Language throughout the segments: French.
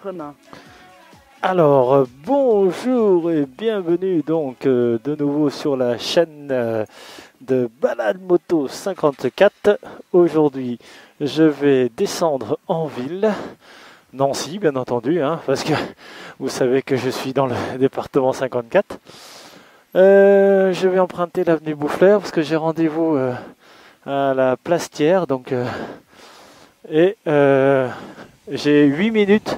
téléphone. Alors, bonjour et bienvenue donc de nouveau sur la chaîne de Balade Moto 54. Aujourd'hui, je vais descendre en ville, Nancy bien entendu, parce que vous savez que je suis dans le département 54. Je vais emprunter l'avenue Boufflers parce que j'ai rendez-vous à la Plastière, donc, et j'ai 8 minutes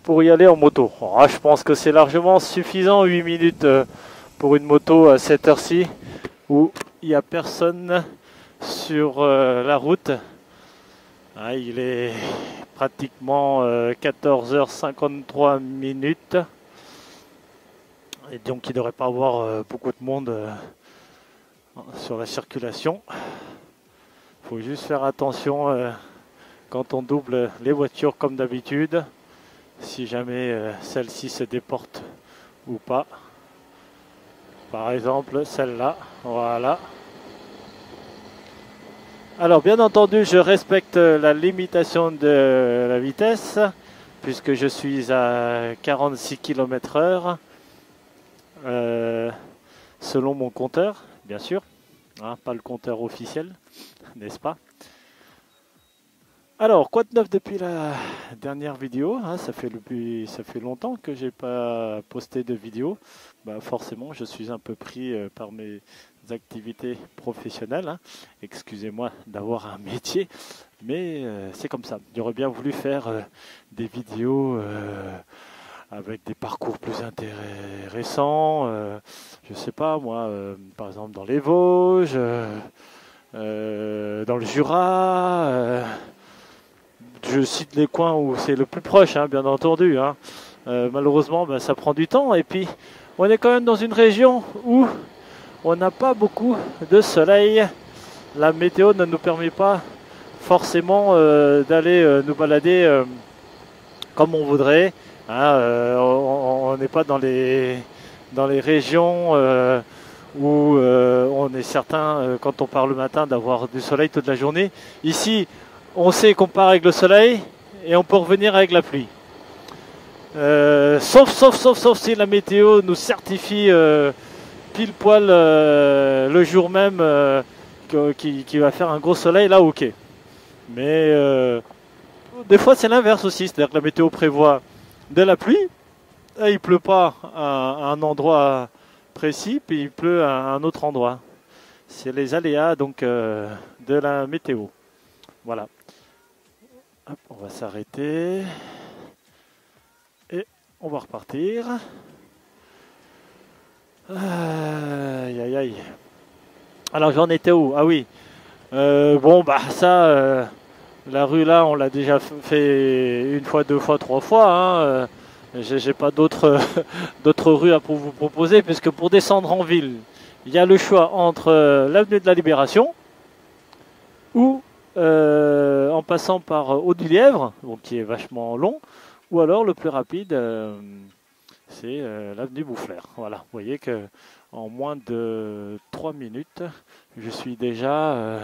pour y aller en moto. Je pense que c'est largement suffisant, 8 minutes pour une moto à cette heure-ci où il n'y a personne sur la route. Il est pratiquement 14h53 minutes et donc il ne devrait pas avoir beaucoup de monde sur la circulation. Il faut juste faire attention quand on double les voitures comme d'habitude. Si jamais celle-ci se déporte ou pas. Par exemple, celle-là, voilà. Alors, bien entendu, je respecte la limitation de la vitesse, puisque je suis à 46 km/h, selon mon compteur, bien sûr. Pas le compteur officiel, n'est-ce pas ? Alors, quoi de neuf depuis la dernière vidéo, ça fait longtemps que j'ai pas posté de vidéo. Forcément, je suis un peu pris par mes activités professionnelles. Excusez-moi d'avoir un métier, mais c'est comme ça. J'aurais bien voulu faire des vidéos avec des parcours plus intéressants. Je sais pas moi, par exemple dans les Vosges, dans le Jura. Je cite les coins où c'est le plus proche, bien entendu. Malheureusement, ça prend du temps. Et puis, on est quand même dans une région où on n'a pas beaucoup de soleil. La météo ne nous permet pas forcément d'aller nous balader comme on voudrait. On n'est pas dans les régions où on est certain, quand on part le matin, d'avoir du soleil toute la journée. Ici, on sait qu'on part avec le soleil et on peut revenir avec la pluie. Sauf si la météo nous certifie pile poil le jour même qui va faire un gros soleil, là ok. Mais des fois c'est l'inverse aussi, c'est-à-dire que la météo prévoit de la pluie, et il pleut pas à un endroit précis, puis il pleut à un autre endroit. C'est les aléas donc de la météo. Voilà. Hop, on va s'arrêter et on va repartir. Aïe aïe aïe. Alors j'en étais où? Ah oui. La rue là, on l'a déjà fait une fois, deux fois, trois fois. J'ai pas d'autres d'autres rues à vous proposer, puisque pour descendre en ville, il y a le choix entre l'avenue de la Libération ou en passant par Haut-du-Lièvre, qui est vachement long, ou alors le plus rapide, c'est l'avenue Boufflers. Voilà, vous voyez que en moins de 3 minutes, je suis déjà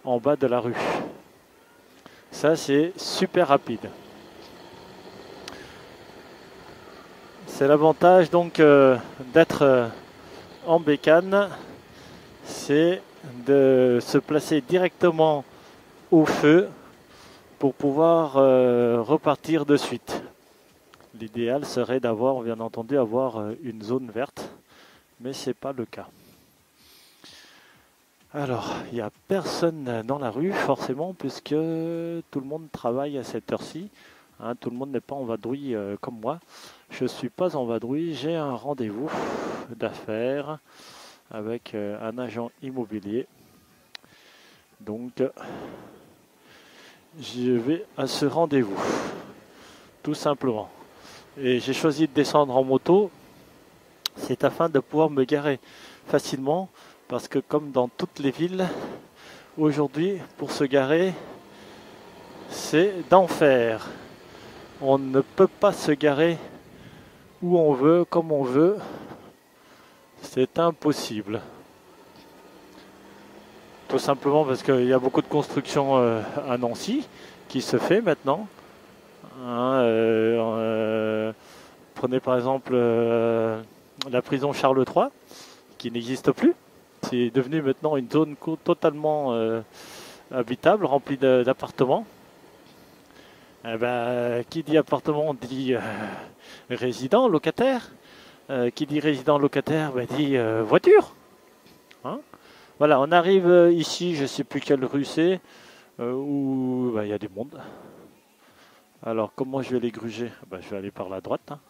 en bas de la rue. Ça, c'est super rapide. C'est l'avantage donc d'être en bécane, c'est de se placer directement au feu pour pouvoir repartir de suite. L'idéal serait d'avoir, bien entendu, une zone verte, mais c'est pas le cas. Alors, il n'y a personne dans la rue, forcément, puisque tout le monde travaille à cette heure-ci. Tout le monde n'est pas en vadrouille comme moi. Je ne suis pas en vadrouille, j'ai un rendez-vous d'affaires avec un agent immobilier. Donc, je vais à ce rendez-vous, tout simplement. Et j'ai choisi de descendre en moto, c'est afin de pouvoir me garer facilement, parce que comme dans toutes les villes, aujourd'hui, pour se garer, c'est d'enfer. On ne peut pas se garer où on veut, comme on veut. C'est impossible. Tout simplement parce qu'il y a beaucoup de construction à Nancy qui se fait maintenant. Hein, prenez par exemple la prison Charles III, qui n'existe plus. C'est devenu maintenant une zone totalement habitable, remplie d'appartements. Eh ben, qui dit appartement dit résident, locataire. Qui dit résident, locataire, ben, dit voiture. Hein, voilà, on arrive ici, je ne sais plus quelle rue c'est, où ben, y a du monde. Alors, comment je vais les gruger? Ben, je vais aller par la droite. Hein.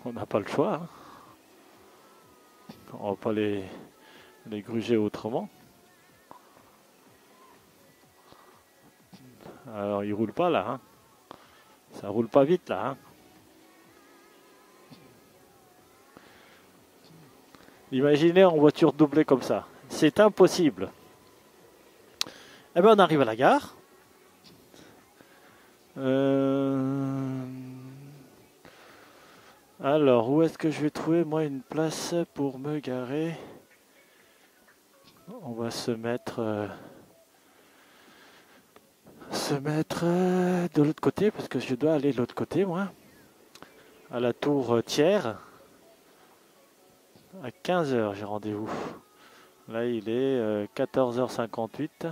On n'a pas le choix. Hein. On ne va pas les gruger autrement. Alors, il roule pas là. Hein. Ça roule pas vite là. Hein. Imaginez en voiture doublée comme ça. C'est impossible. Eh bien, on arrive à la gare. Alors, où est-ce que je vais trouver, moi, une place pour me garer? On va se mettre de l'autre côté, parce que je dois aller de l'autre côté, moi. À la tour Thiers. À 15 h, j'ai rendez-vous. Là, il est 14h58.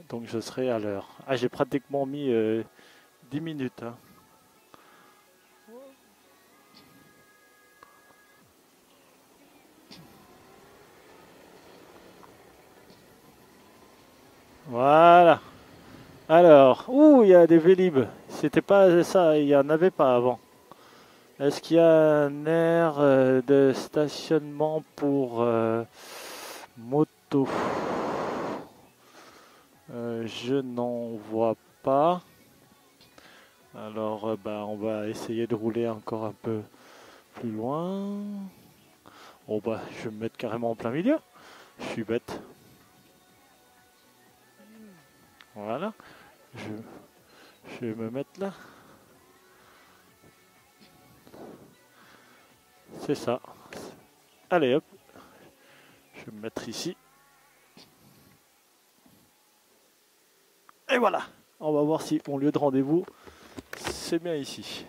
Donc, je serai à l'heure. Ah, j'ai pratiquement mis 10 minutes. Hein. Voilà. Alors, ouh, il y a des Vélib. C'était pas ça, il n'y en avait pas avant. Est-ce qu'il y a un aire de stationnement pour moto? Je n'en vois pas. Alors, bah, on va essayer de rouler encore un peu plus loin. Bon, bah, je vais me mettre carrément en plein milieu. Je suis bête. Voilà. Je vais me mettre là. C'est ça. Allez hop. Je vais me mettre ici. Et voilà. On va voir si mon lieu de rendez-vous, c'est bien ici.